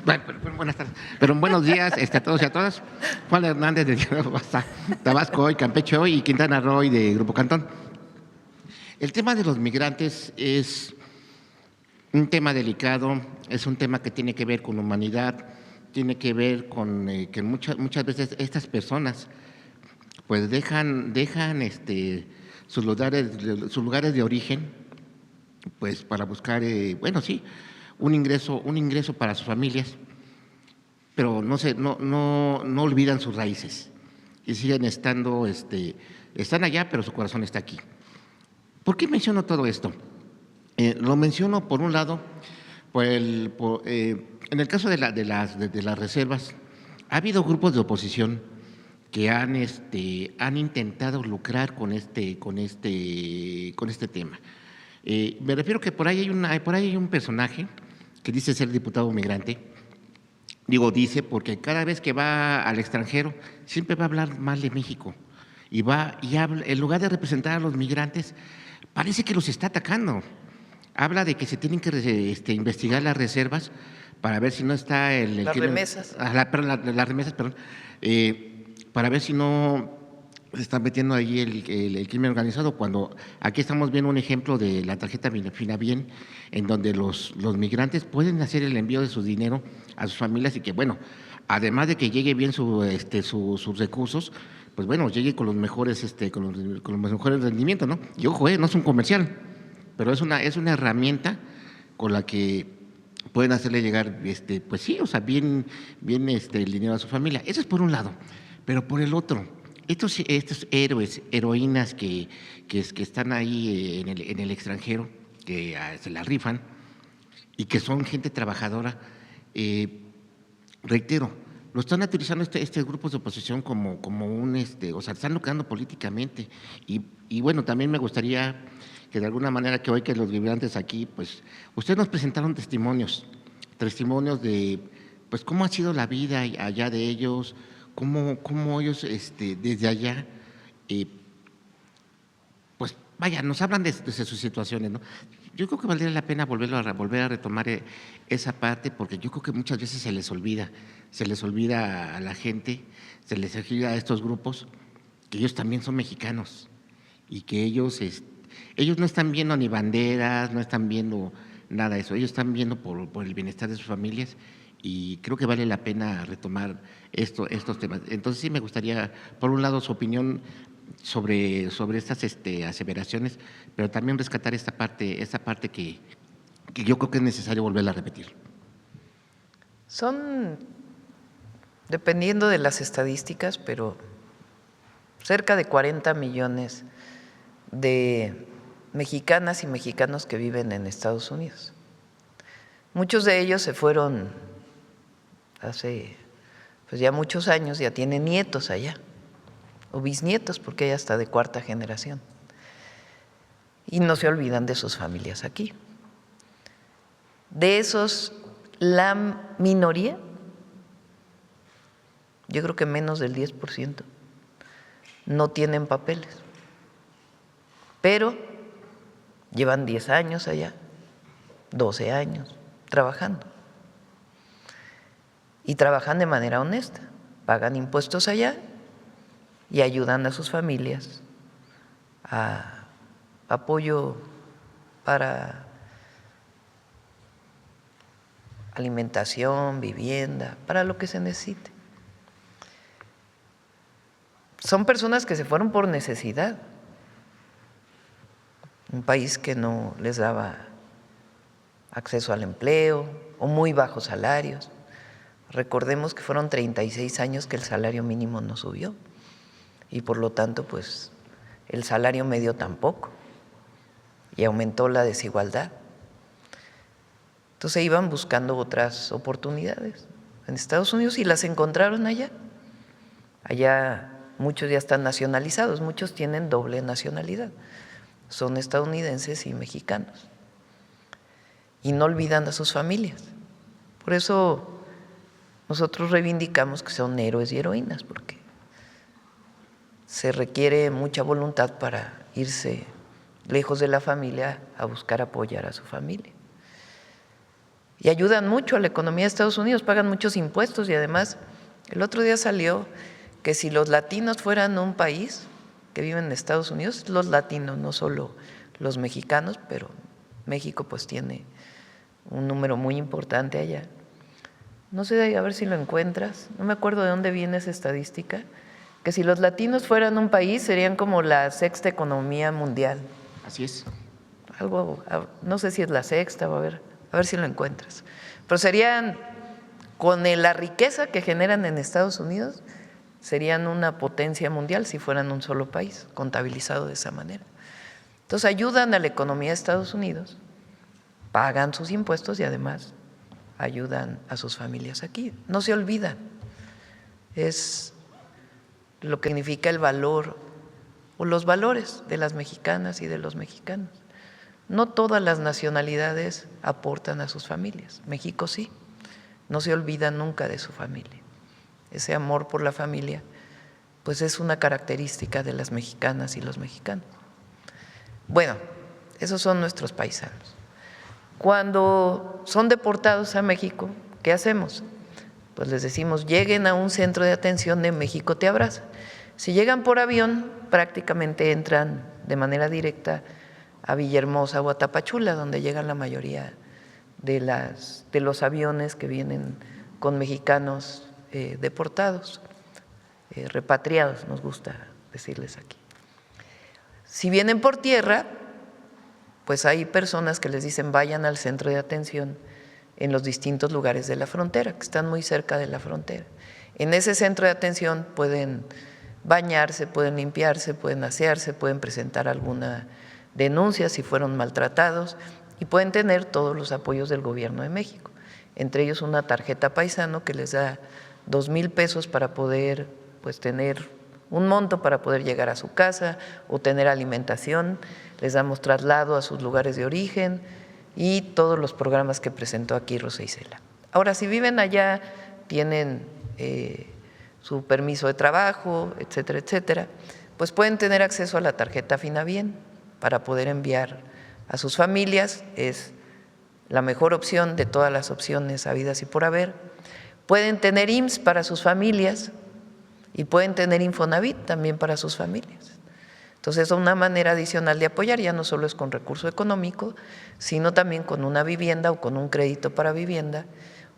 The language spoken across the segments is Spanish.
Bueno, buenas tardes. Pero buenos días a todos y a todas. Juan Hernández de Tabasco hoy, Campeche hoy y Quintana Roo de Grupo Cantón. El tema de los migrantes es un tema delicado, es un tema que tiene que ver con humanidad, tiene que ver con que muchas veces estas personas pues dejan sus lugares de origen pues para buscar, bueno, sí, un ingreso para sus familias, pero no olvidan sus raíces y siguen están allá, pero su corazón está aquí. ¿Por qué menciono todo esto? Lo menciono por un lado, en el caso de las reservas, ha habido grupos de oposición que han intentado lucrar con este tema. Me refiero que por ahí hay un personaje que dice ser diputado migrante. Digo, dice porque cada vez que va al extranjero siempre va a hablar mal de México y habla, en lugar de representar a los migrantes, parece que los está atacando. Habla de que se tienen que investigar las reservas para ver si no está el Las crimen, remesas. las remesas, perdón, para ver si no se está metiendo ahí el crimen organizado, cuando aquí estamos viendo un ejemplo de la tarjeta Finabien, en donde los migrantes pueden hacer el envío de su dinero a sus familias y que, bueno, además de que llegue bien sus recursos, pues bueno, llegue con los mejores, con los mejores rendimientos, ¿no? Y ojo, no es un comercial, pero es una herramienta con la que pueden hacerle llegar, pues sí, o sea, bien el dinero a su familia. Eso es por un lado, pero por el otro, estos héroes, heroínas que están ahí en el extranjero, que se la rifan y que son gente trabajadora, reitero, lo están utilizando este grupos de oposición como o sea, están lucrando políticamente. Y bueno, también me gustaría que de alguna manera, que hoy que los migrantes aquí, pues, ustedes nos presentaron testimonios de, pues, cómo ha sido la vida allá de ellos, cómo ellos, desde allá, pues, vaya, nos hablan de sus situaciones, ¿no? Yo creo que valdría la pena volver a retomar esa parte, porque yo creo que muchas veces se les olvida a la gente, se les olvida a estos grupos que ellos también son mexicanos y que ellos no están viendo ni banderas, no están viendo nada de eso, ellos están viendo por el bienestar de sus familias y creo que vale la pena retomar estos temas. Entonces sí me gustaría, por un lado, su opinión sobre estas aseveraciones, pero también rescatar esta parte que yo creo que es necesario volverla a repetir. Son, dependiendo de las estadísticas, pero cerca de 40 millones de mexicanas y mexicanos que viven en Estados Unidos. Muchos de ellos se fueron hace pues ya muchos años, ya tienen nietos allá, o bisnietos, porque ya está de cuarta generación. Y no se olvidan de sus familias aquí. De esos, la minoría, yo creo que menos del 10%, no tienen papeles, pero llevan 10 años allá, 12 años trabajando. Y trabajan de manera honesta, pagan impuestos allá y ayudan a sus familias a apoyo para alimentación, vivienda, para lo que se necesite. Son personas que se fueron por necesidad, un país que no les daba acceso al empleo o muy bajos salarios. Recordemos que fueron 36 años que el salario mínimo no subió y por lo tanto pues el salario medio tampoco y aumentó la desigualdad. Entonces iban buscando otras oportunidades en Estados Unidos y las encontraron allá. Allá muchos ya están nacionalizados, muchos tienen doble nacionalidad, son estadounidenses y mexicanos y no olvidan a sus familias. Por eso nosotros reivindicamos que son héroes y heroínas, porque se requiere mucha voluntad para irse lejos de la familia a buscar apoyar a su familia. y ayudan mucho a la economía de Estados Unidos, pagan muchos impuestos y además el otro día salió que si los latinos fueran un país que viven en Estados Unidos, los latinos, no solo los mexicanos, pero México pues tiene un número muy importante allá. No sé, a ver si lo encuentras, no me acuerdo de dónde viene esa estadística, que si los latinos fueran un país serían como la sexta economía mundial. Así es. Algo, no sé si es la sexta, a ver si lo encuentras. Pero serían, con la riqueza que generan en Estados Unidos, serían una potencia mundial si fueran un solo país, contabilizado de esa manera. Entonces ayudan a la economía de Estados Unidos, pagan sus impuestos y además ayudan a sus familias aquí. No se olvidan, es lo que significa el valor o los valores de las mexicanas y de los mexicanos. No todas las nacionalidades aportan a sus familias, México sí, no se olvida nunca de su familia. Ese amor por la familia, pues es una característica de las mexicanas y los mexicanos. Bueno, esos son nuestros paisanos. Cuando son deportados a México, ¿qué hacemos? Pues les decimos, lleguen a un centro de atención de México Te Abraza. Si llegan por avión, prácticamente entran de manera directa a Villahermosa o a Tapachula, donde llegan la mayoría de los aviones que vienen con mexicanos deportados, repatriados, nos gusta decirles aquí. Si vienen por tierra, pues hay personas que les dicen vayan al centro de atención en los distintos lugares de la frontera, que están muy cerca de la frontera. En ese centro de atención pueden bañarse, pueden limpiarse, pueden asearse, pueden presentar alguna denuncia si fueron maltratados y pueden tener todos los apoyos del Gobierno de México, entre ellos una tarjeta paisano que les da 2,000 pesos para poder pues tener un monto para poder llegar a su casa o tener alimentación, les damos traslado a sus lugares de origen y todos los programas que presentó aquí Rosa Isela. Ahora, si viven allá, tienen su permiso de trabajo, etcétera, etcétera, pues pueden tener acceso a la tarjeta Finabien para poder enviar a sus familias, es la mejor opción de todas las opciones habidas y por haber. Pueden tener IMSS para sus familias y pueden tener Infonavit también para sus familias. Entonces, es una manera adicional de apoyar, ya no solo es con recurso económico, sino también con una vivienda o con un crédito para vivienda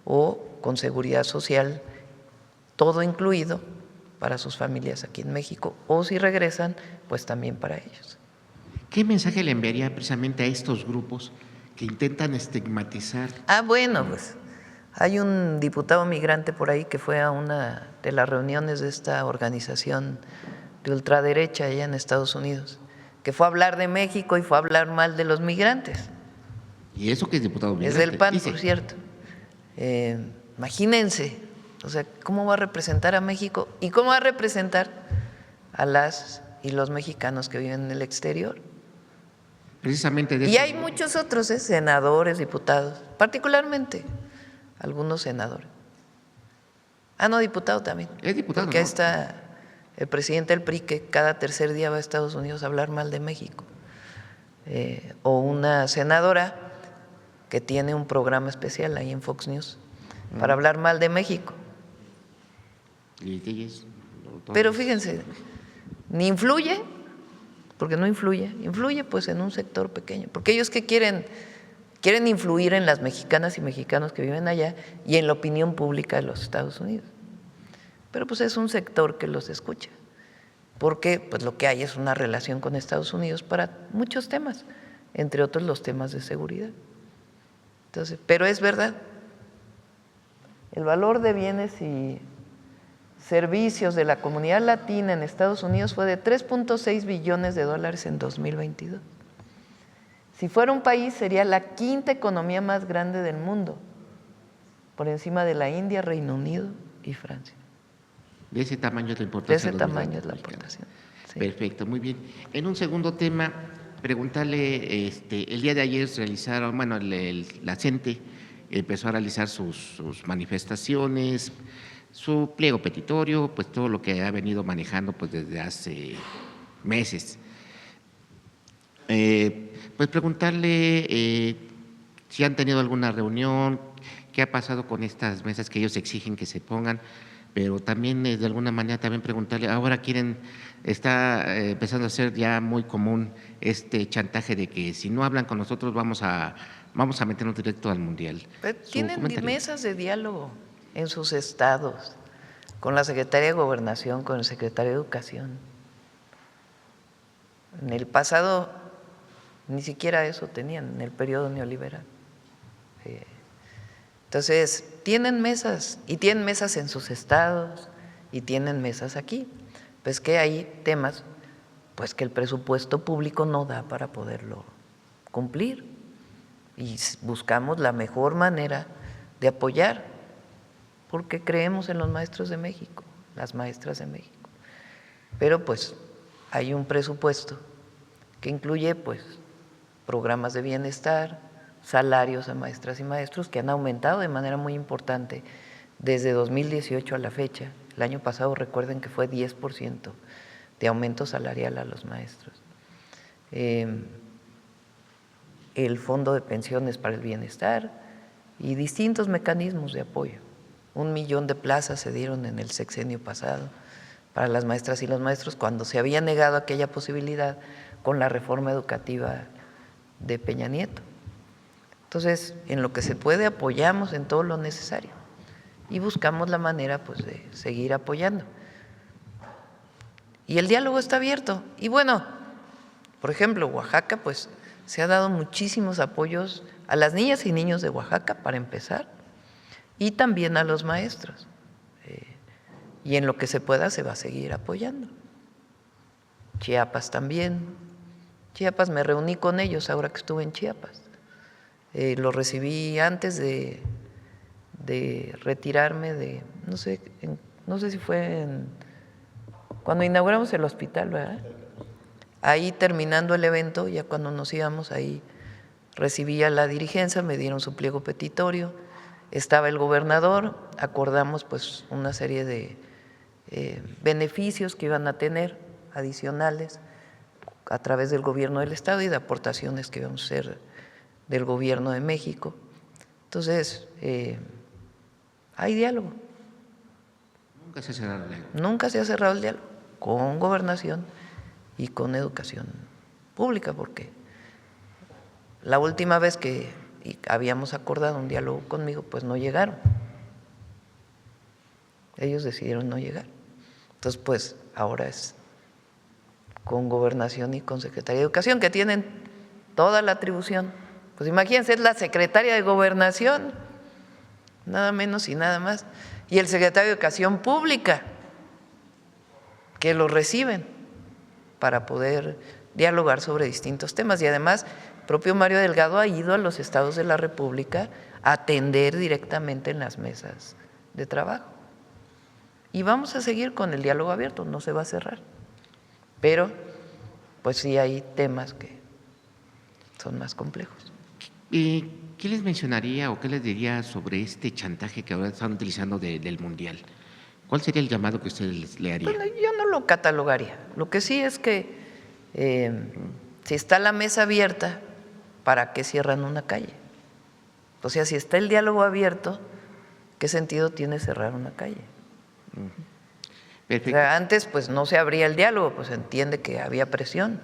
o con seguridad social, todo incluido para sus familias aquí en México, o si regresan, pues también para ellos. ¿Qué mensaje le enviaría precisamente a estos grupos que intentan estigmatizar? Bueno, pues hay un diputado migrante por ahí que fue a una de las reuniones de esta organización de ultraderecha allá en Estados Unidos, que fue a hablar de México y fue a hablar mal de los migrantes. Y eso que es diputado migrante. Es del PAN, dice. por cierto. Imagínense, o sea, ¿cómo va a representar a México y cómo va a representar a las y los mexicanos que viven en el exterior? Precisamente de Y eso. hay muchos otros, senadores, diputados, particularmente algunos senadores. No, diputado también. Es diputado, porque ¿no? ahí está el presidente del PRI que cada tercer día va a Estados Unidos a hablar mal de México. O una senadora que tiene un programa especial ahí en Fox News para hablar mal de México. Pero fíjense, ni influye, porque no influye, influye pues en un sector pequeño, porque ellos que quieren influir en las mexicanas y mexicanos que viven allá y en la opinión pública de los Estados Unidos. Pero pues es un sector que los escucha, porque pues lo que hay es una relación con Estados Unidos para muchos temas, entre otros los temas de seguridad. Entonces, pero es verdad, el valor de bienes y servicios de la comunidad latina en Estados Unidos fue de 3.6 billones de dólares en 2022. Si fuera un país, sería la quinta economía más grande del mundo, por encima de la India, Reino Unido y Francia. De ese tamaño es la importancia. De ese tamaño es la aportación. Sí. Perfecto, muy bien. En un segundo tema, preguntarle, el día de ayer realizaron, bueno, la CENTE empezó a realizar sus manifestaciones, su pliego petitorio, pues todo lo que ha venido manejando pues desde hace meses. Pues preguntarle si han tenido alguna reunión, qué ha pasado con estas mesas que ellos exigen que se pongan, pero también de alguna manera también preguntarle, ahora está empezando a ser ya muy común este chantaje de que si no hablan con nosotros vamos a meternos directo al Mundial. Tienen Comentario. mesas de diálogo en sus estados, con la Secretaría de Gobernación, con el Secretario de Educación. En el pasado ni siquiera eso tenían, en el periodo neoliberal. Entonces, tienen mesas, y tienen mesas en sus estados, y tienen mesas aquí. Pues que hay temas pues que el presupuesto público no da para poderlo cumplir. Y buscamos la mejor manera de apoyar, porque creemos en los maestros de México, las maestras de México. Pero pues hay un presupuesto que incluye pues programas de bienestar, salarios a maestras y maestros que han aumentado de manera muy importante desde 2018 a la fecha. El año pasado recuerden que fue 10% de aumento salarial a los maestros. El Fondo de Pensiones para el Bienestar y distintos mecanismos de apoyo. 1 millón de plazas se dieron en el sexenio pasado para las maestras y los maestros cuando se había negado aquella posibilidad con la reforma educativa de Peña Nieto. Entonces, en lo que se puede apoyamos en todo lo necesario y buscamos la manera pues de seguir apoyando. Y el diálogo está abierto. Y bueno, por ejemplo, Oaxaca pues se ha dado muchísimos apoyos a las niñas y niños de Oaxaca para empezar y también a los maestros. Y en lo que se pueda se va a seguir apoyando. Chiapas también. Chiapas, me reuní con ellos ahora que estuve en Chiapas. Lo recibí antes de retirarme de, no sé si fue cuando inauguramos el hospital, ¿verdad? Ahí terminando el evento, ya cuando nos íbamos, ahí recibí a la dirigencia, me dieron su pliego petitorio, estaba el gobernador, acordamos pues una serie de beneficios que iban a tener adicionales a través del gobierno del estado y de aportaciones que iban a ser del gobierno de México. Entonces, hay diálogo. Nunca se ha cerrado el diálogo. Nunca se ha cerrado el diálogo con gobernación y con educación pública, porque la última vez que habíamos acordado un diálogo conmigo, pues no llegaron. Ellos decidieron no llegar. Entonces, pues ahora es con gobernación y con Secretaría de Educación, que tienen toda la atribución. Pues imagínense, es la secretaria de Gobernación, nada menos y nada más, y el secretario de Educación Pública, que lo reciben para poder dialogar sobre distintos temas. Y además, el propio Mario Delgado ha ido a los estados de la República a atender directamente en las mesas de trabajo. Y vamos a seguir con el diálogo abierto, no se va a cerrar. Pero, pues sí hay temas que son más complejos. ¿Y qué les mencionaría o qué les diría sobre este chantaje que ahora están utilizando del Mundial? ¿Cuál sería el llamado que usted le haría? Bueno, yo no lo catalogaría. Lo que sí es que si está la mesa abierta, ¿para qué cierran una calle? O sea, si está el diálogo abierto, ¿qué sentido tiene cerrar una calle? Perfecto. O sea, antes pues no se abría el diálogo, pues se entiende que había presión,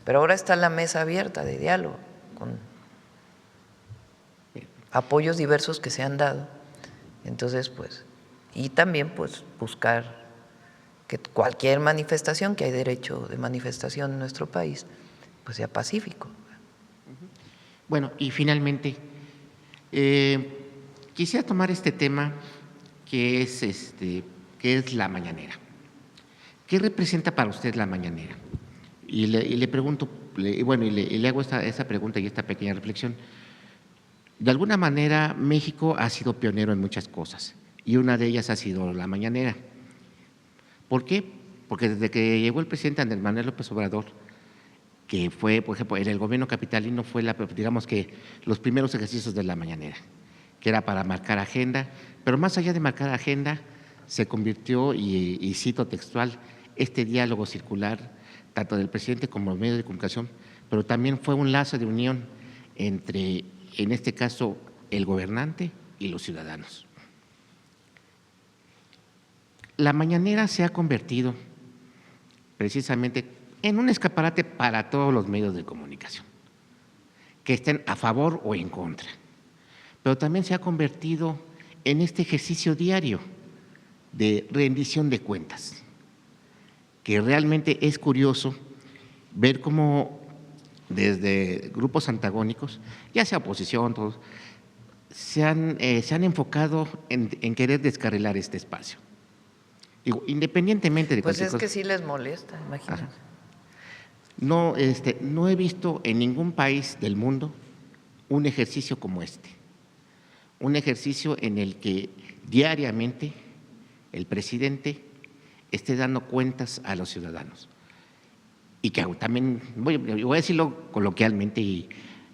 pero ahora está la mesa abierta de diálogo con apoyos diversos que se han dado. Entonces, pues, y también pues buscar que cualquier manifestación, que hay derecho de manifestación en nuestro país, pues sea pacífico. Bueno, y finalmente, quisiera tomar este tema que es la mañanera. ¿Qué representa para usted la mañanera? Y le pregunto, le hago esa pregunta y esta pequeña reflexión. De alguna manera, México ha sido pionero en muchas cosas y una de ellas ha sido la mañanera. ¿Por qué? Porque desde que llegó el presidente Andrés Manuel López Obrador, que fue, por ejemplo, en el gobierno capitalino fue digamos que los primeros ejercicios de la mañanera, que era para marcar agenda, pero más allá de marcar agenda, se convirtió, y cito textual, este diálogo circular, tanto del presidente como los medios de comunicación, pero también fue un lazo de unión entre, en este caso, el gobernante y los ciudadanos. La mañanera se ha convertido precisamente en un escaparate para todos los medios de comunicación, que estén a favor o en contra, pero también se ha convertido en este ejercicio diario de rendición de cuentas, que realmente es curioso ver cómo desde grupos antagónicos, ya sea oposición, todos, se han enfocado en querer descarrilar este espacio. Digo, independientemente de Pues cualquier es cosa. que sí les molesta, imagínense. No, no he visto en ningún país del mundo un ejercicio como este, un ejercicio en el que diariamente el presidente esté dando cuentas a los ciudadanos y que también, voy a decirlo coloquialmente,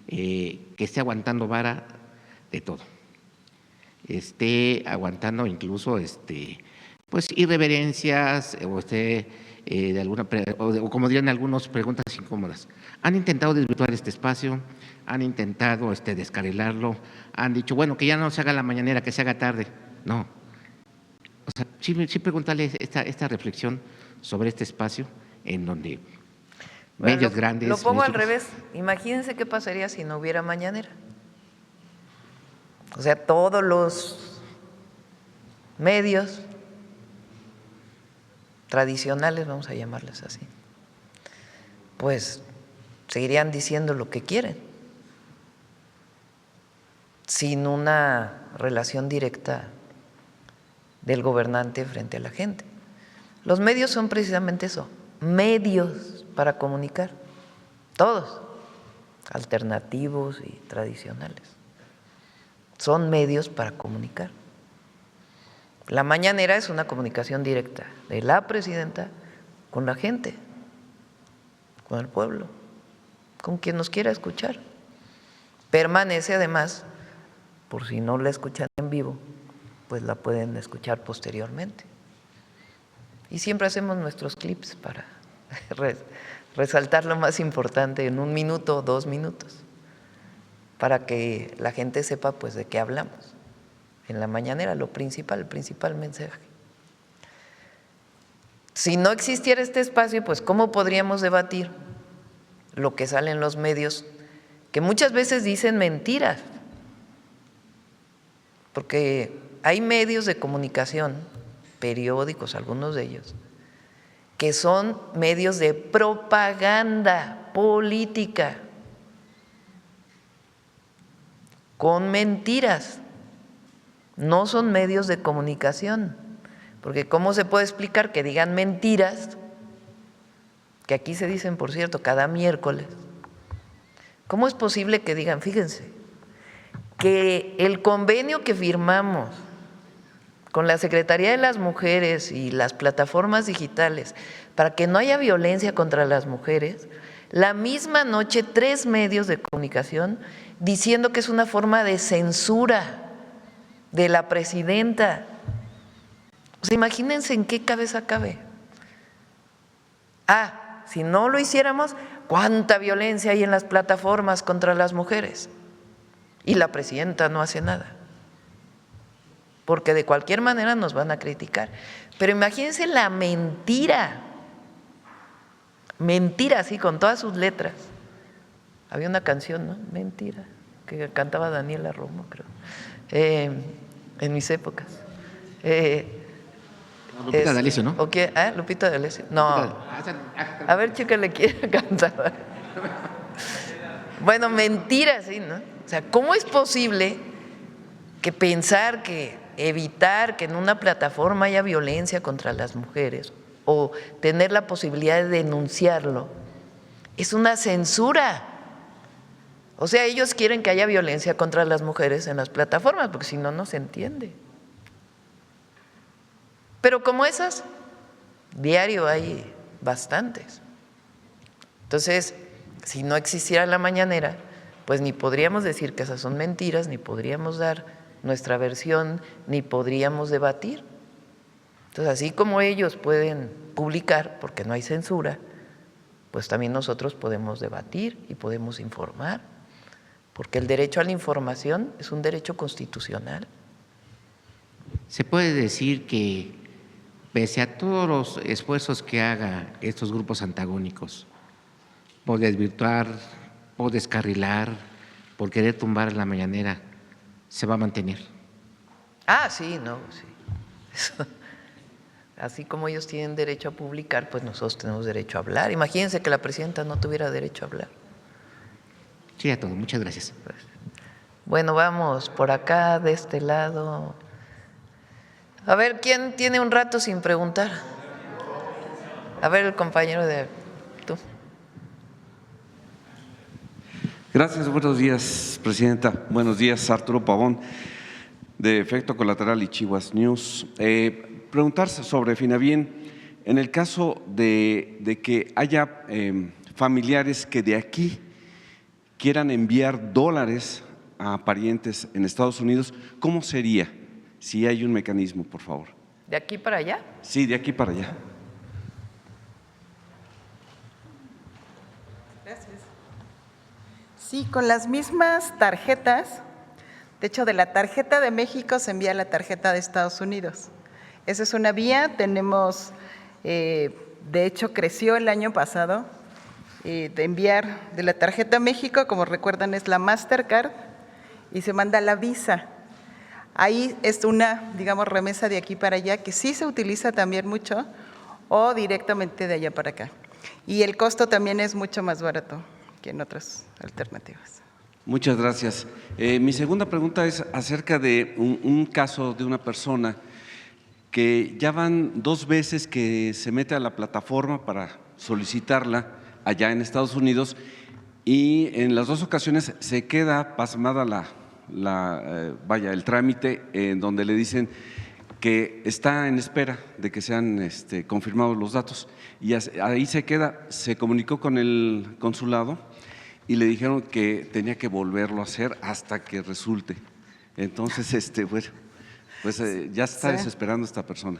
que esté aguantando vara de todo, esté aguantando incluso pues irreverencias o de alguna o como dirían algunos, preguntas incómodas. Han intentado desvirtuar este espacio, han intentado descarrilarlo, han dicho, bueno, que ya no se haga la mañanera, que se haga tarde. No. O sea, sí preguntarle esta reflexión sobre este espacio en donde Bueno, medios grandes… lo pongo al místicos, revés. Imagínense qué pasaría si no hubiera mañanera. O sea, todos los medios tradicionales, vamos a llamarles así, pues seguirían diciendo lo que quieren, sin una relación directa del gobernante frente a la gente. Los medios son precisamente eso, medios para comunicar, todos, alternativos y tradicionales. Son medios para comunicar. La mañanera es una comunicación directa de la presidenta con la gente, con el pueblo, con quien nos quiera escuchar. Permanece además, por si no la escuchan en vivo, pues la pueden escuchar posteriormente. Y siempre hacemos nuestros clips para resaltar lo más importante en 1 minuto o 2 minutos, para que la gente sepa pues de qué hablamos. En la mañanera, lo principal, el principal mensaje. Si no existiera este espacio, pues ¿cómo podríamos debatir lo que sale en los medios, que muchas veces dicen mentiras? Porque hay medios de comunicación, periódicos, algunos de ellos, que son medios de propaganda política, con mentiras. No son medios de comunicación, porque ¿cómo se puede explicar que digan mentiras, que aquí se dicen, por cierto, cada miércoles? ¿Cómo es posible que digan, fíjense, que el convenio que firmamos con la Secretaría de las Mujeres y las plataformas digitales para que no haya violencia contra las mujeres, la misma noche 3 medios de comunicación diciendo que es una forma de censura de la presidenta? O sea, imagínense en qué cabeza cabe. Si no lo hiciéramos, ¿cuánta violencia hay en las plataformas contra las mujeres? Y la presidenta no hace nada, porque de cualquier manera nos van a criticar. Pero imagínense la mentira, mentira así con todas sus letras. Había una canción, ¿no? Mentira, que cantaba Daniela Romo, creo. En mis épocas. Lupita D'Alessio, ¿no? ¿O qué? ¿Lupita D'Alessio? No. A ver, chica, le quiere cantar. Bueno, mentira, sí, ¿no? O sea, ¿cómo es posible que pensar que evitar que en una plataforma haya violencia contra las mujeres o tener la posibilidad de denunciarlo es una censura? O sea, ellos quieren que haya violencia contra las mujeres en las plataformas, porque si no, no se entiende. Pero como esas, diario hay bastantes. Entonces, si no existiera la mañanera, pues ni podríamos decir que esas son mentiras, ni podríamos dar nuestra versión, ni podríamos debatir. Entonces, así como ellos pueden publicar, porque no hay censura, pues también nosotros podemos debatir y podemos informar. porque el derecho a la información es un derecho constitucional. Se puede decir que pese a todos los esfuerzos que hagan estos grupos antagónicos por desvirtuar, por descarrilar, por querer tumbar la mañanera, se va a mantener. Ah, sí, no, sí. Eso. Así como ellos tienen derecho a publicar, pues nosotros tenemos derecho a hablar. Imagínense que la presidenta no tuviera derecho a hablar. Sí, a todo. Muchas gracias. Bueno, vamos por acá, de este lado. A ver, ¿quién tiene un rato sin preguntar? A ver, el compañero de tú. Gracias, buenos días, presidenta. Buenos días, Arturo Pavón, de Efecto Colateral y Chihuas News. Preguntar sobre Finabien, en el caso de que haya familiares que de aquí quieran enviar dólares a parientes en Estados Unidos, ¿cómo sería? Si hay un mecanismo, por favor. ¿De aquí para allá? Sí, de aquí para allá. Gracias. Sí, con las mismas tarjetas. De hecho, de la tarjeta de México se envía a la tarjeta de Estados Unidos. Esa es una vía. Tenemos, de hecho, creció el año pasado de enviar de la tarjeta México, como recuerdan, es la Mastercard, y se manda la Visa. Ahí es una, digamos, remesa de aquí para allá, que sí se utiliza también mucho, o directamente de allá para acá. Y el costo también es mucho más barato que en otras alternativas. Muchas gracias. Mi segunda pregunta es acerca de un caso de una persona que ya van 2 veces que se mete a la plataforma para solicitarla allá en Estados Unidos y en las 2 ocasiones se queda pasmada el trámite en donde le dicen que está en espera de que sean confirmados los datos y ahí se queda. Se comunicó con el consulado y le dijeron que tenía que volverlo a hacer hasta que resulte. Entonces, bueno, pues ya se está desesperando esta persona.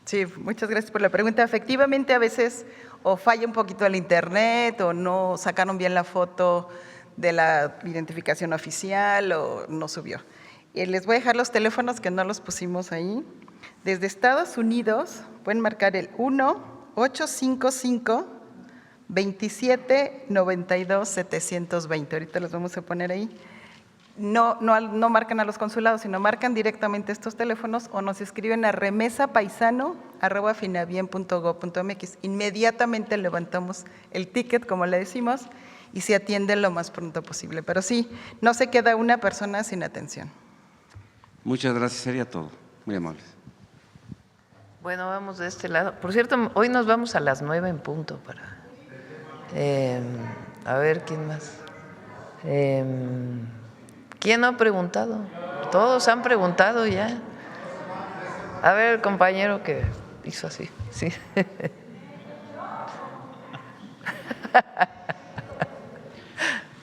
Sí, muchas gracias por la pregunta. Efectivamente, a veces o falla un poquito el internet o no sacaron bien la foto de la identificación oficial o no subió. Y les voy a dejar los teléfonos que no los pusimos ahí. Desde Estados Unidos pueden marcar el 1-855-2792-720. Ahorita los vamos a poner ahí. No marcan a los consulados, sino marcan directamente estos teléfonos o nos escriben a remesapaisano@finabien.gov.mx. Inmediatamente levantamos el ticket, como le decimos, y se atiende lo más pronto posible. Pero sí, no se queda una persona sin atención. Muchas gracias, sería todo. Muy amables. Bueno, vamos de este lado. Por cierto, hoy nos vamos a las 9 en punto para… a ver, ¿quién más? ¿Quién no ha preguntado? Todos han preguntado ya. A ver, el compañero que hizo así, sí.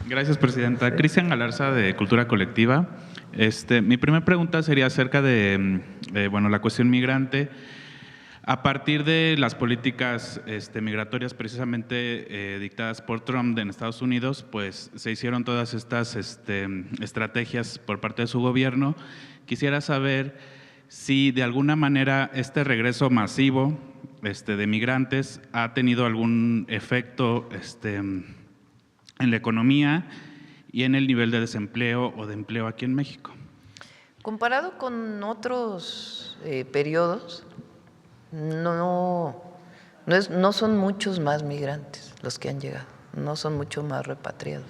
Gracias, presidenta. Cristian Galarza, de Cultura Colectiva. Mi primera pregunta sería acerca de la cuestión migrante. A partir de las políticas migratorias precisamente dictadas por Trump en Estados Unidos, pues se hicieron todas estas estrategias por parte de su gobierno. Quisiera saber si de alguna manera este regreso masivo de migrantes ha tenido algún efecto en la economía y en el nivel de desempleo o de empleo aquí en México. Comparado con otros periodos, no son muchos más migrantes los que han llegado, no son mucho más repatriados.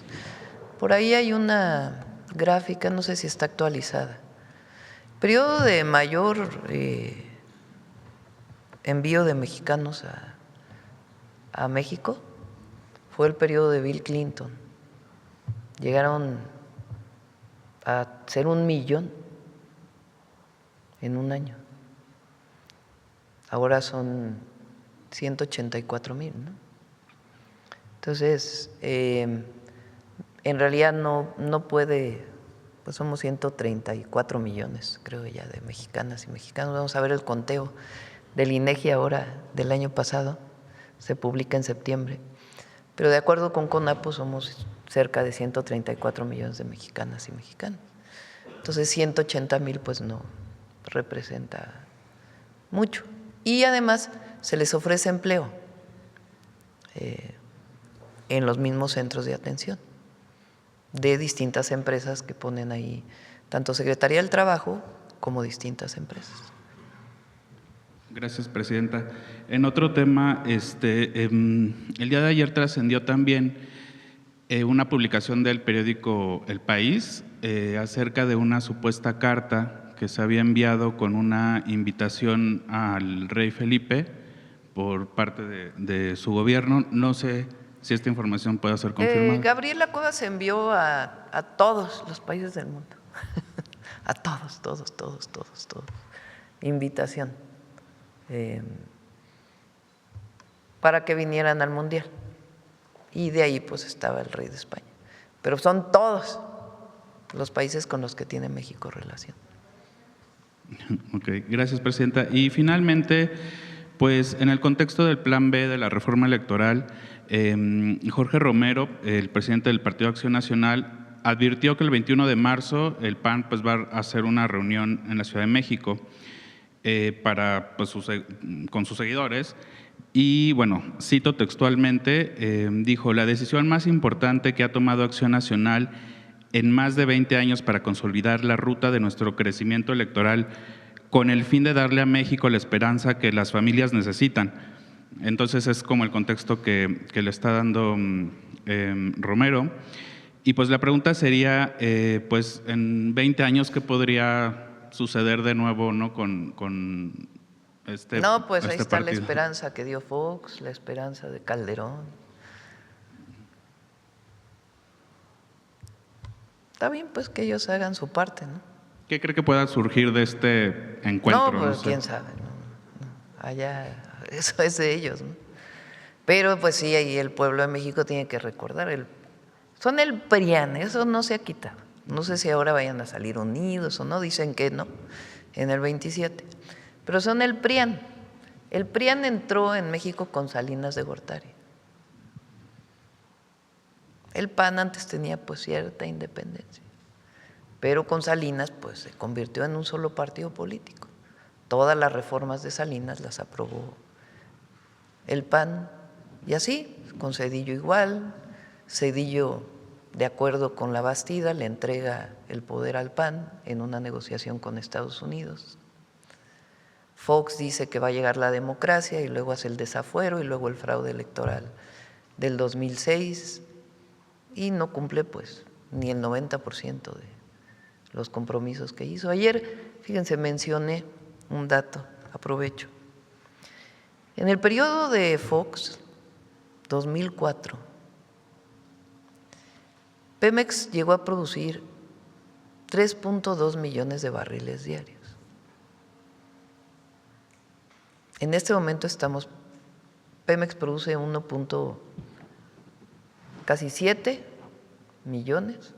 Por ahí hay una gráfica, no sé si está actualizada. Periodo de mayor envío de mexicanos a México fue el periodo de Bill Clinton. Llegaron a ser 1 millón en un año. Ahora son 184,000, ¿no? Entonces, en realidad no puede, pues somos 134 millones, creo ya, de mexicanas y mexicanos. Vamos a ver el conteo del INEGI ahora, del año pasado, se publica en septiembre. Pero de acuerdo con CONAPO somos cerca de 134 millones de mexicanas y mexicanos. Entonces 180,000 pues no representa mucho. Y además se les ofrece empleo en los mismos centros de atención de distintas empresas que ponen ahí, tanto Secretaría del Trabajo como distintas empresas. Gracias, presidenta. En otro tema, el día de ayer trascendió también una publicación del periódico El País acerca de una supuesta carta que se había enviado con una invitación al rey Felipe por parte de su gobierno. No sé si esta información puede ser confirmada. Gabriela Cuevas envió a todos los países del mundo, a todos, invitación para que vinieran al Mundial. Y de ahí pues estaba el rey de España. Pero son todos los países con los que tiene México relación. Ok, gracias, presidenta. Y finalmente, pues en el contexto del Plan B de la reforma electoral, Jorge Romero, el presidente del Partido Acción Nacional, advirtió que el 21 de marzo el PAN pues, va a hacer una reunión en la Ciudad de México con sus seguidores. Y bueno, cito textualmente, dijo: la decisión más importante que ha tomado Acción Nacional en más de 20 años para consolidar la ruta de nuestro crecimiento electoral con el fin de darle a México la esperanza que las familias necesitan. Entonces es como el contexto que le está dando Romero. Y pues la pregunta sería, pues en 20 años, ¿qué podría suceder de nuevo, ¿no? con este No, pues ahí este está la partido? esperanza que dio Fox, la esperanza de Calderón. Está bien, pues que ellos hagan su parte, ¿no? ¿Qué cree que pueda surgir de este encuentro? No, pues sé. quién sabe, no. Allá, eso es de ellos, ¿no? Pero pues sí, ahí el pueblo de México tiene que recordar, son el PRIAN, eso no se ha quitado. No sé si ahora vayan a salir unidos o no, dicen que no, en el 27. Pero son el PRIAN. El PRIAN entró en México con Salinas de Gortari. El PAN antes tenía pues cierta independencia, pero con Salinas pues se convirtió en un solo partido político. Todas las reformas de Salinas las aprobó el PAN y así, con Zedillo igual. Zedillo, de acuerdo con la Bastida, le entrega el poder al PAN en una negociación con Estados Unidos. Fox dice que va a llegar la democracia y luego hace el desafuero y luego el fraude electoral del 2006 y no cumple pues ni el 90% de los compromisos que hizo. Ayer, fíjense, mencioné un dato, aprovecho. En el periodo de Fox, 2004, Pemex llegó a producir 3.2 millones de barriles diarios. En este momento Pemex produce casi 7 millones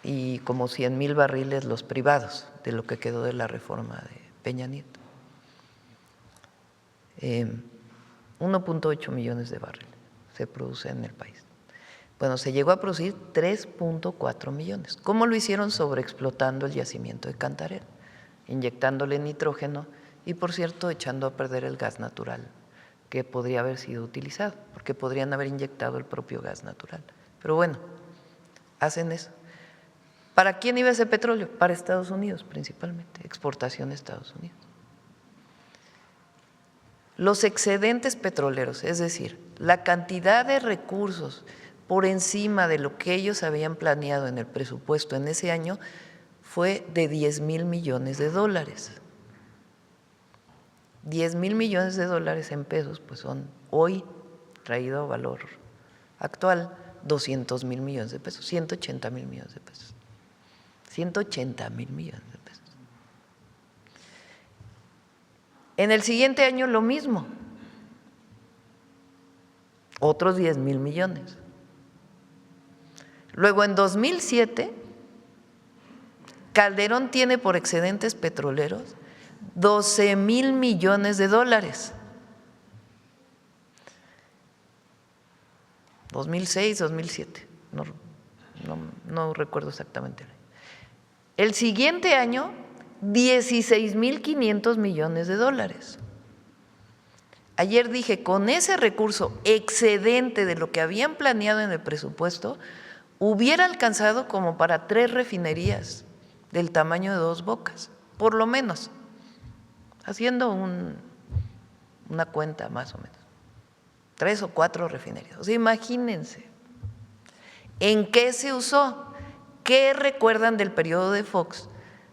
y como 100,000 barriles los privados de lo que quedó de la reforma de Peña Nieto. 1.8 millones de barriles se produce en el país. Bueno, se llegó a producir 3.4 millones. ¿Cómo lo hicieron? Sobreexplotando el yacimiento de Cantarell, inyectándole nitrógeno y, por cierto, echando a perder el gas natural que podría haber sido utilizado, porque podrían haber inyectado el propio gas natural. Pero bueno, hacen eso. ¿Para quién iba ese petróleo? Para Estados Unidos principalmente, exportación a Estados Unidos. Los excedentes petroleros, es decir, la cantidad de recursos por encima de lo que ellos habían planeado en el presupuesto en ese año, fue de 10,000 millones de dólares. 10,000 millones de dólares en pesos, pues son hoy, traído a valor actual, 200,000 millones de pesos, 180,000 millones de pesos. 180,000 millones de pesos. En el siguiente año lo mismo, otros 10,000 millones. Luego en 2007, Calderón tiene por excedentes petroleros 12,000 millones de dólares. 2006, 2007, no recuerdo exactamente. El siguiente año, 16,500 millones de dólares. Ayer dije, con ese recurso excedente de lo que habían planeado en el presupuesto, hubiera alcanzado como para 3 refinerías del tamaño de Dos Bocas, por lo menos, haciendo una cuenta más o menos. 3 o 4 refinerías. O sea, imagínense. ¿En qué se usó? ¿Qué recuerdan del periodo de Fox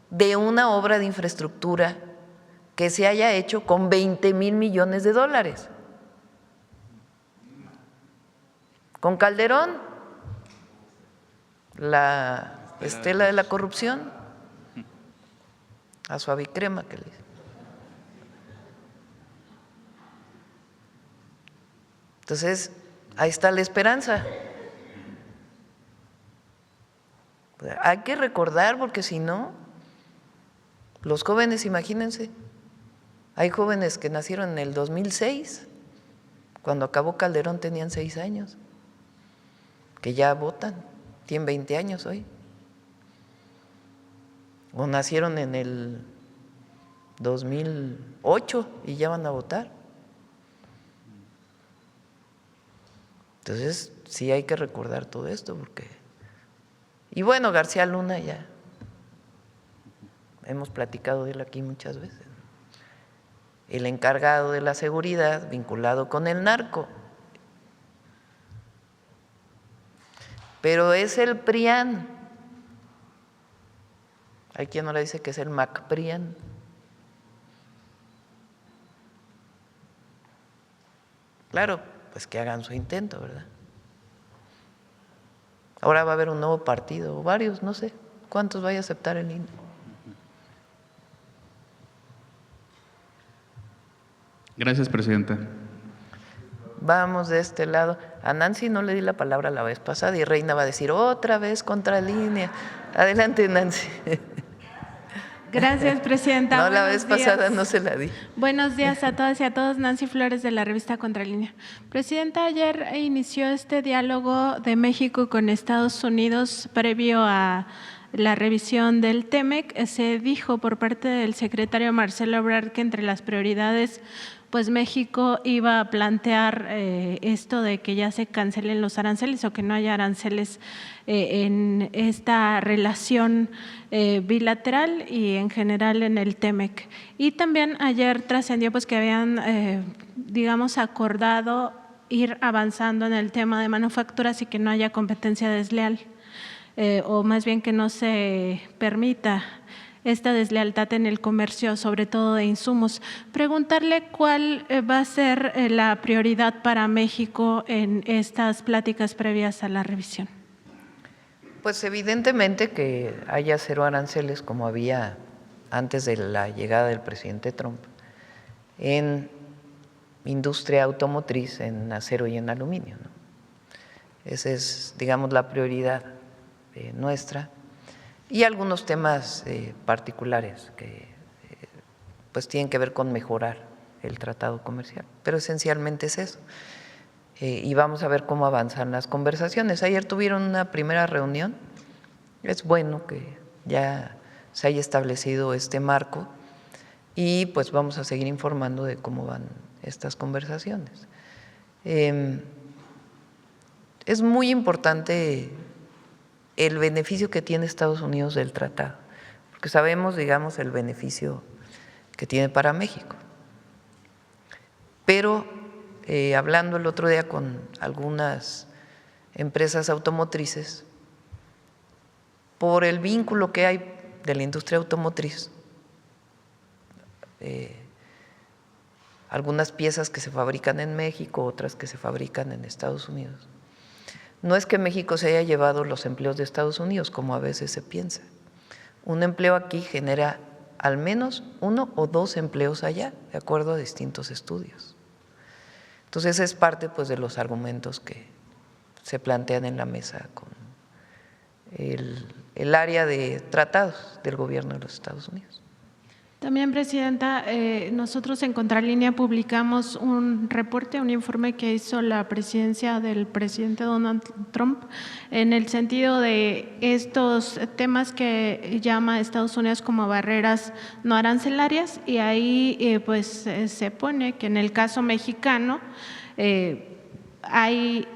de una obra de infraestructura que se haya hecho con 20,000 millones de dólares? Con Calderón, la estela de la corrupción, a suavicrema que le dicen. Entonces, ahí está la esperanza. Hay que recordar, porque si no, los jóvenes, imagínense, hay jóvenes que nacieron en el 2006, cuando acabó Calderón tenían 6 años, que ya votan, tienen 20 años hoy, o nacieron en el 2008 y ya van a votar. Entonces, sí hay que recordar todo esto, porque… Y bueno, García Luna ya hemos platicado de él aquí muchas veces. El encargado de la seguridad vinculado con el narco. Pero es el PRIAN. Hay quien ahora dice que es el MacPRIAN. Claro, pues que hagan su intento, ¿verdad? Ahora va a haber un nuevo partido, o varios, no sé cuántos vaya a aceptar el INE. Gracias, presidenta. Vamos de este lado. A Nancy no le di la palabra la vez pasada y Reina va a decir otra vez contra línea. Adelante, Nancy. Gracias, presidenta. No, la Buenos vez pasada días. no se la di. Buenos días a todas y a todos. Nancy Flores, de la revista Contralínea. Presidenta, ayer inició este diálogo de México con Estados Unidos previo a la revisión del TEMEC. Se dijo por parte del secretario Marcelo Ebrard que entre las prioridades, pues México iba a plantear esto de que ya se cancelen los aranceles o que no haya aranceles en esta relación bilateral y en general en el TEMEC. Y también ayer trascendió pues que habían, digamos, acordado ir avanzando en el tema de manufacturas y que no haya competencia desleal, o más bien que no se permita esta deslealtad en el comercio, sobre todo de insumos. Preguntarle cuál va a ser la prioridad para México en estas pláticas previas a la revisión. Pues evidentemente que haya 0 aranceles como había antes de la llegada del presidente Trump en industria automotriz, en acero y en aluminio, ¿no? Esa es, digamos, la prioridad nuestra. Y algunos temas particulares que pues tienen que ver con mejorar el tratado comercial, pero esencialmente es eso. Y vamos a ver cómo avanzan las conversaciones. Ayer tuvieron una primera reunión, es bueno que ya se haya establecido este marco y pues vamos a seguir informando de cómo van estas conversaciones. Es muy importante el beneficio que tiene Estados Unidos del tratado, porque sabemos, digamos, el beneficio que tiene para México. Pero hablando el otro día con algunas empresas automotrices, por el vínculo que hay de la industria automotriz, algunas piezas que se fabrican en México, otras que se fabrican en Estados Unidos. No es que México se haya llevado los empleos de Estados Unidos, como a veces se piensa. Un empleo aquí genera al menos 1 o 2 empleos allá, de acuerdo a distintos estudios. Entonces es parte pues de los argumentos que se plantean en la mesa con el área de tratados del gobierno de los Estados Unidos. También, Presidenta, nosotros en Contralínea publicamos un reporte, un informe que hizo la presidencia del presidente Donald Trump en el sentido de estos temas que llama Estados Unidos como barreras no arancelarias, y ahí se pone que en el caso mexicano hay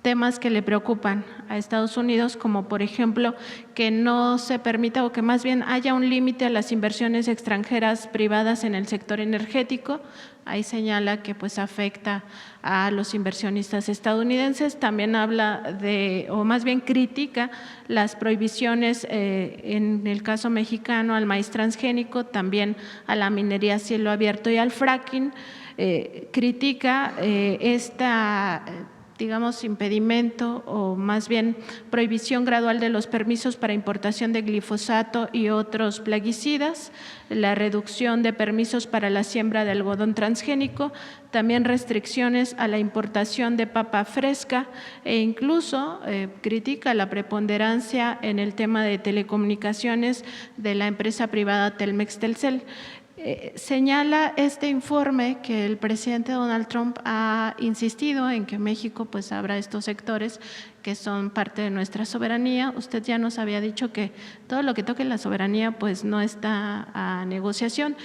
temas que le preocupan a Estados Unidos, como por ejemplo que no se permita o que más bien haya un límite a las inversiones extranjeras privadas en el sector energético. Ahí señala que pues afecta a los inversionistas estadounidenses. También habla de, o más bien critica las prohibiciones en el caso mexicano al maíz transgénico, también a la minería a cielo abierto y al fracking. Critica esta digamos, impedimento o más bien prohibición gradual de los permisos para importación de glifosato y otros plaguicidas, la reducción de permisos para la siembra de algodón transgénico, también restricciones a la importación de papa fresca e incluso critica la preponderancia en el tema de telecomunicaciones de la empresa privada Telmex-Telcel. Señala este informe que el presidente Donald Trump ha insistido en que México pues abra estos sectores que son parte de nuestra soberanía. Usted ya nos había dicho que todo lo que toque la soberanía pues no está a negociación.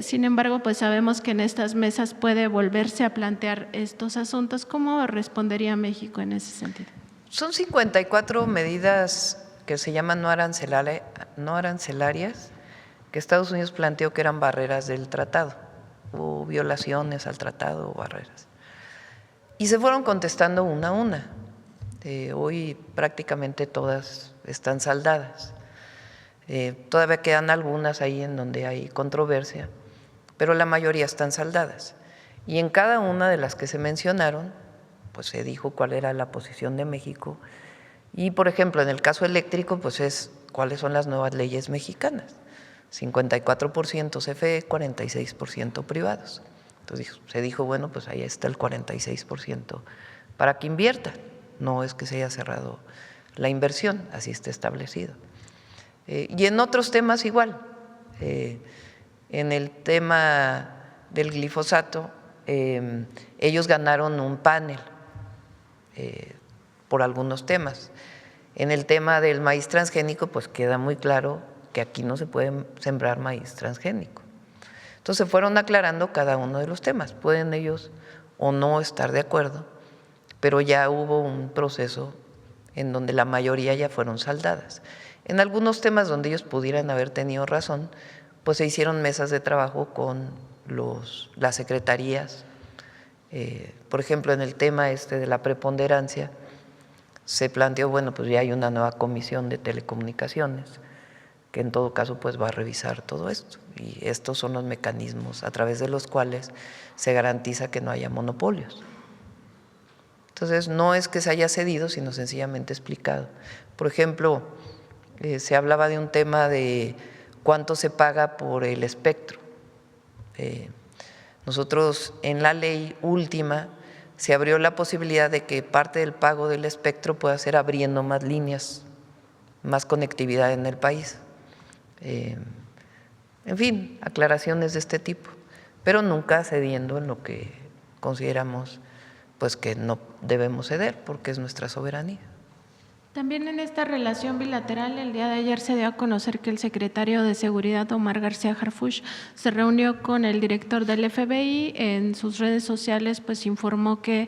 Sin embargo, pues sabemos que en estas mesas puede volverse a plantear estos asuntos. ¿Cómo respondería México en ese sentido? Son 54 medidas que se llaman no arancelarias, que Estados Unidos planteó que eran barreras del tratado, o violaciones al tratado o barreras. Y se fueron contestando una a una. Hoy prácticamente todas están saldadas. Todavía quedan algunas ahí en donde hay controversia, pero la mayoría están saldadas. Y en cada una de las que se mencionaron, pues se dijo cuál era la posición de México. Y, por ejemplo, en el caso eléctrico, pues es cuáles son las nuevas leyes mexicanas. 54% CFE, 46% privados. Entonces se dijo, bueno, pues ahí está el 46% para que inviertan. No es que se haya cerrado la inversión, así está establecido. Y en otros temas igual. En el tema del glifosato, ellos ganaron un panel por algunos temas. En el tema del maíz transgénico, pues queda muy claro que aquí no se puede sembrar maíz transgénico. Entonces fueron aclarando cada uno de los temas. Pueden ellos o no estar de acuerdo, pero ya hubo un proceso en donde la mayoría ya fueron saldadas. En algunos temas donde ellos pudieran haber tenido razón, pues se hicieron mesas de trabajo con las secretarías. Por ejemplo, en el tema de la preponderancia, se planteó, bueno, pues ya hay una nueva comisión de telecomunicaciones, que en todo caso pues va a revisar todo esto. Y estos son los mecanismos a través de los cuales se garantiza que no haya monopolios. Entonces, no es que se haya cedido, sino sencillamente explicado. Por ejemplo, se hablaba de un tema de cuánto se paga por el espectro. Nosotros en la ley última se abrió la posibilidad de que parte del pago del espectro pueda ser abriendo más líneas, más conectividad en el país. En fin, aclaraciones de este tipo, pero nunca cediendo en lo que consideramos pues que no debemos ceder porque es nuestra soberanía. También en esta relación bilateral, el día de ayer se dio a conocer que el secretario de Seguridad, Omar García Harfuch, se reunió con el director del FBI. En sus redes sociales pues informó que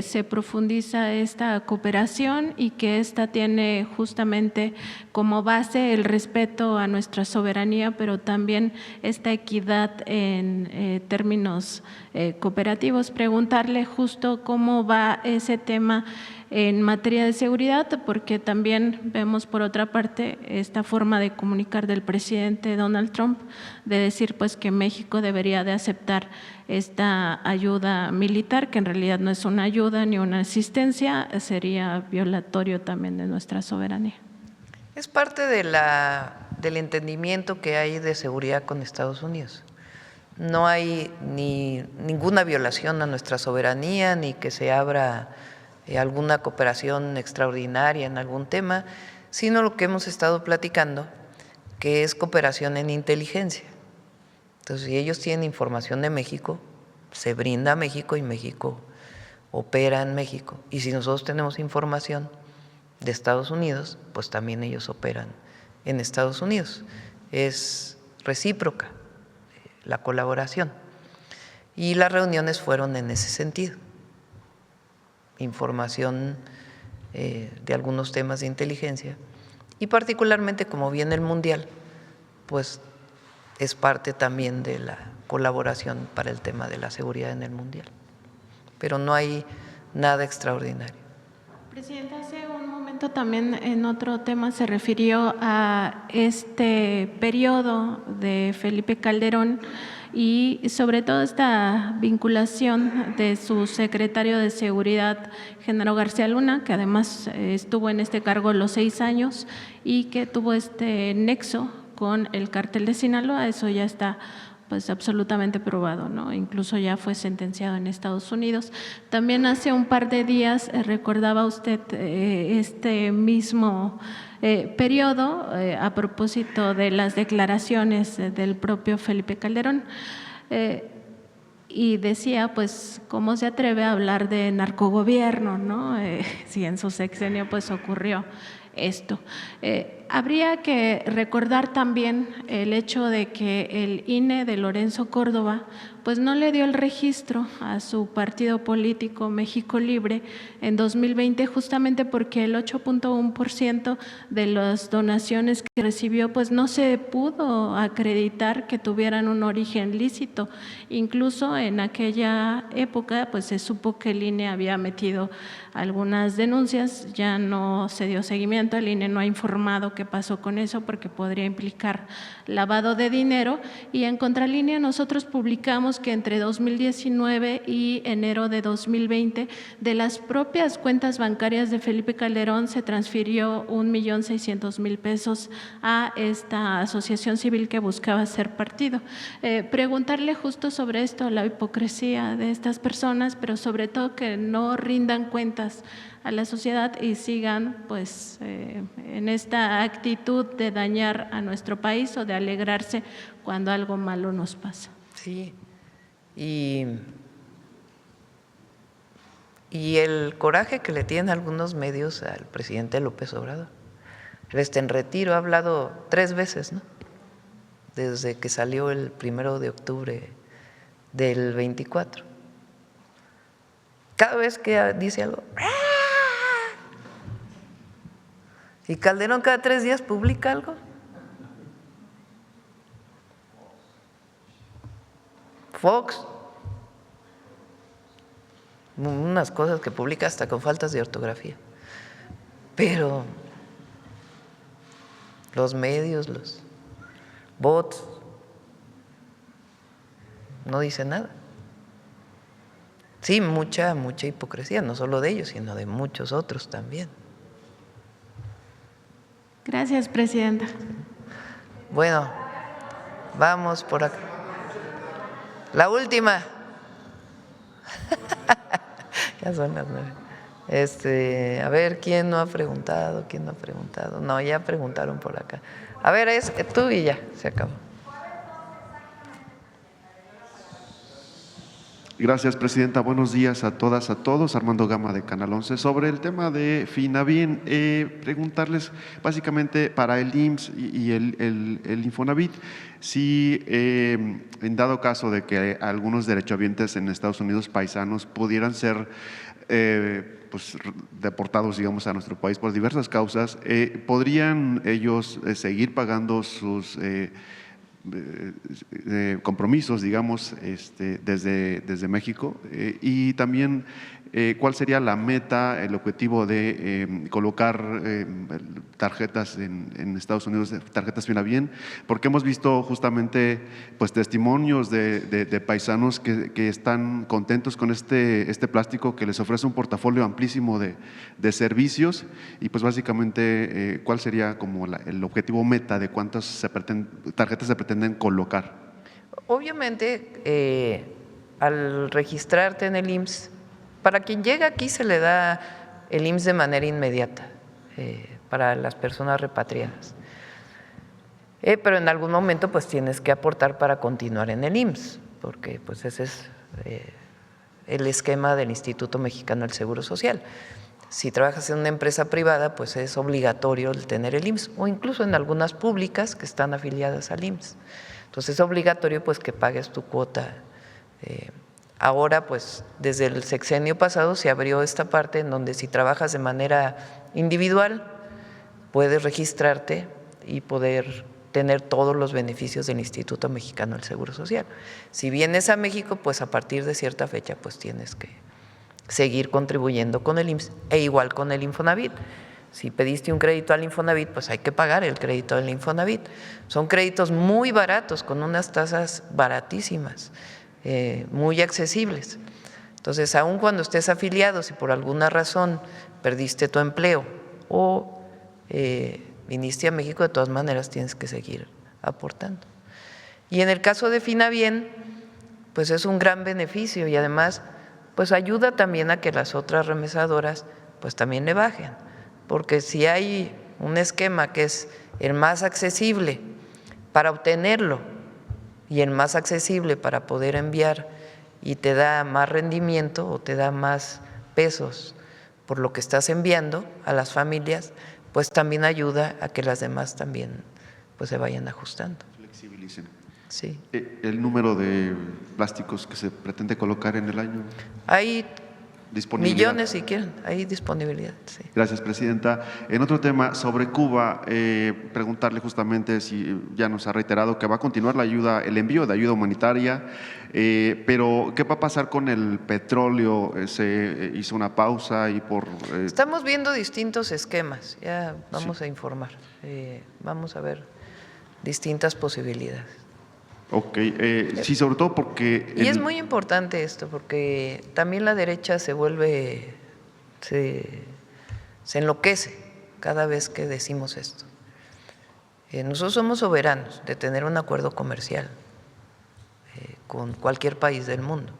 se profundiza esta cooperación y que esta tiene justamente como base el respeto a nuestra soberanía, pero también esta equidad en términos cooperativos. Preguntarle justo cómo va ese tema en materia de seguridad, porque también vemos por otra parte esta forma de comunicar del presidente Donald Trump, de decir pues que México debería de aceptar esta ayuda militar, que en realidad no es una ayuda ni una asistencia, sería violatorio también de nuestra soberanía. Es parte del entendimiento que hay de seguridad con Estados Unidos. No hay ninguna violación a nuestra soberanía, ni que se abra alguna cooperación extraordinaria en algún tema, sino lo que hemos estado platicando, que es cooperación en inteligencia. Entonces, si ellos tienen información de México, se brinda a México y México opera en México. Y si nosotros tenemos información de Estados Unidos, pues también ellos operan en Estados Unidos. Es recíproca la colaboración. Y las reuniones fueron en ese sentido. Información de algunos temas de inteligencia y particularmente como viene el Mundial, pues es parte también de la colaboración para el tema de la seguridad en el Mundial. Pero no hay nada extraordinario. Presidenta, hace un momento también en otro tema se refirió a este periodo de Felipe Calderón y sobre todo esta vinculación de su secretario de Seguridad, Genaro García Luna, que además estuvo en este cargo los 6 años y que tuvo este nexo con el cártel de Sinaloa. Eso ya está pues absolutamente probado, ¿no? Incluso ya fue sentenciado en Estados Unidos. También hace un par de días recordaba usted este mismo periodo a propósito de las declaraciones del propio Felipe Calderón y decía, pues, ¿cómo se atreve a hablar de narcogobierno, no? Si en su sexenio pues ocurrió esto. Habría que recordar también el hecho de que el INE de Lorenzo Córdoba pues no le dio el registro a su partido político México Libre en 2020 justamente porque el 8.1% de las donaciones que recibió pues no se pudo acreditar que tuvieran un origen lícito. Incluso en aquella época pues se supo que el INE había metido algunas denuncias, ya no se dio seguimiento, el INE no ha informado qué pasó con eso porque podría implicar lavado de dinero y en contralínea nosotros publicamos que entre 2019 y enero de 2020 de las propias cuentas bancarias de Felipe Calderón se transfirió 1.600.000 pesos a esta asociación civil que buscaba ser partido. Preguntarle justo sobre esto, la hipocresía de estas personas, pero sobre todo que no rindan cuentas a la sociedad y sigan pues en esta actitud de dañar a nuestro país o de alegrarse cuando algo malo nos pasa. Sí, y el coraje que le tienen algunos medios al presidente López Obrador. Él está en retiro, ha hablado 3 veces, ¿no? Desde que salió el 1 de octubre del 24. Cada vez que dice algo, y Calderón cada 3 días publica algo. Fox, unas cosas que publica hasta con faltas de ortografía. Pero los medios, los bots, no dicen nada. Sí, mucha hipocresía, no solo de ellos, sino de muchos otros también. Gracias, presidenta. Bueno, vamos por acá. La última. Ya son las 9. A ver, ¿quién no ha preguntado? ¿Quién no ha preguntado? No, ya preguntaron por acá. A ver, es tú y ya, se acabó. Gracias, presidenta. Buenos días a todas, a todos. Armando Gama de Canal 11. Sobre el tema de Finabien, preguntarles básicamente para el IMSS y el Infonavit, si en dado caso de que algunos derechohabientes en Estados Unidos paisanos pudieran ser pues, deportados, digamos, a nuestro país por diversas causas, ¿podrían ellos seguir pagando sus compromisos, digamos, desde México? Y también, ¿cuál sería la meta, el objetivo de colocar tarjetas en Estados Unidos, tarjetas Finabien? Porque hemos visto justamente pues, testimonios de paisanos que están contentos con este plástico que les ofrece un portafolio amplísimo de servicios y pues básicamente, ¿cuál sería como el objetivo meta de cuántas tarjetas se pretenden colocar? Obviamente, al registrarte en el IMSS, para quien llega aquí se le da el IMSS de manera inmediata para las personas repatriadas. Pero en algún momento pues tienes que aportar para continuar en el IMSS, porque pues ese es el esquema del Instituto Mexicano del Seguro Social. Si trabajas en una empresa privada, pues es obligatorio el tener el IMSS, o incluso en algunas públicas que están afiliadas al IMSS. Entonces es obligatorio pues que pagues tu cuota. Ahora pues desde el sexenio pasado se abrió esta parte en donde si trabajas de manera individual puedes registrarte y poder tener todos los beneficios del Instituto Mexicano del Seguro Social. Si vienes a México, pues a partir de cierta fecha pues tienes que seguir contribuyendo con el IMSS e igual con el Infonavit. Si pediste un crédito al Infonavit, pues hay que pagar el crédito del Infonavit. Son créditos muy baratos, con unas tasas baratísimas, muy accesibles. Entonces, aun cuando estés afiliado, si por alguna razón perdiste tu empleo o viniste a México, de todas maneras tienes que seguir aportando. Y en el caso de Finabien, pues es un gran beneficio y además pues ayuda también a que las otras remesadoras pues también le bajen, porque si hay un esquema que es el más accesible para obtenerlo y el más accesible para poder enviar y te da más rendimiento o te da más pesos por lo que estás enviando a las familias, pues también ayuda a que las demás también pues se vayan ajustando. Flexibilicen. Sí. ¿El número de plásticos que se pretende colocar en el año? Hay Disponibilidad. millones si quieren, hay disponibilidad. Sí. Gracias, presidenta. En otro tema, sobre Cuba, preguntarle justamente si ya nos ha reiterado que va a continuar la ayuda, el envío de ayuda humanitaria, pero ¿qué va a pasar con el petróleo? Se hizo una pausa y por… Estamos viendo distintos esquemas, ya vamos a informar, vamos a ver distintas posibilidades. Ok, sí, sobre todo porque… Y es muy importante esto, porque también la derecha se vuelve, se enloquece cada vez que decimos esto. Nosotros somos soberanos de tener un acuerdo comercial con cualquier país del mundo.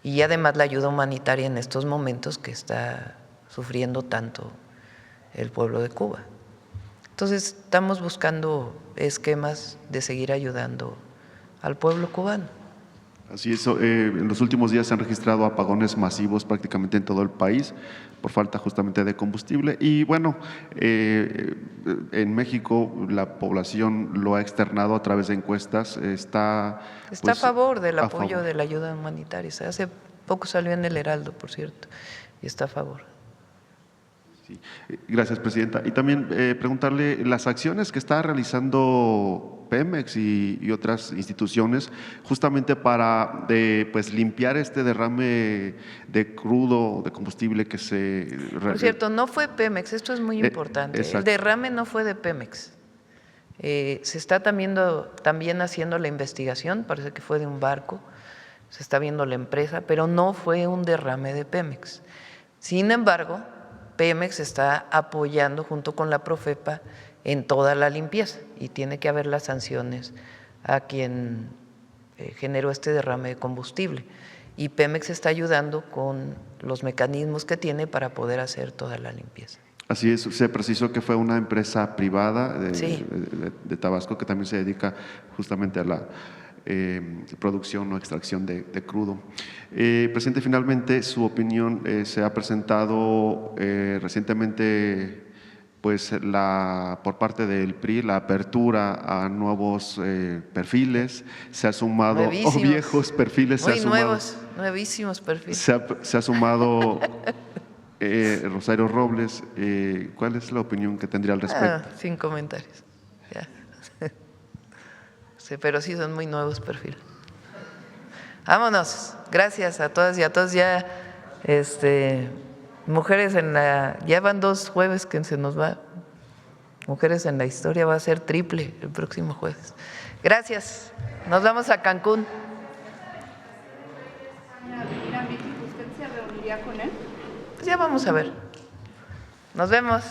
Y además la ayuda humanitaria en estos momentos que está sufriendo tanto el pueblo de Cuba. Entonces estamos buscando esquemas de seguir ayudando al pueblo cubano. Así es, en los últimos días se han registrado apagones masivos prácticamente en todo el país por falta justamente de combustible y bueno, en México la población lo ha externado a través de encuestas, está a favor del apoyo de la ayuda humanitaria. Hace poco salió en el Heraldo, por cierto, y está a favor. Sí. Gracias, presidenta. Y también preguntarle las acciones que está realizando Pemex y otras instituciones justamente para pues limpiar este derrame de crudo, de combustible que se… Por cierto, no fue Pemex, esto es muy importante. El derrame no fue de Pemex. Se está también haciendo la investigación, parece que fue de un barco, se está viendo la empresa, pero no fue un derrame de Pemex. Sin embargo, Pemex está apoyando junto con la Profepa en toda la limpieza y tiene que haber las sanciones a quien generó este derrame de combustible. Y Pemex está ayudando con los mecanismos que tiene para poder hacer toda la limpieza. Así es, se precisó que fue una empresa privada Sí. de Tabasco que también se dedica justamente a la producción o extracción de crudo. Presidente, finalmente su opinión, se ha presentado recientemente pues por parte del PRI la apertura a nuevos perfiles, se ha sumado viejos perfiles, muy nuevos, nuevísimos perfiles. Se ha sumado Rosario Robles. ¿Cuál es la opinión que tendría al respecto? Sin comentarios. Ya. Sí, pero sí son muy nuevos perfiles. Vámonos. Gracias a todas y a todos. Ya, mujeres ya van 2 jueves que se nos va. Mujeres en la historia va a ser triple el próximo jueves. Gracias. Nos vamos a Cancún. ¿Usted se reuniría con él? Pues ya vamos a ver. Nos vemos.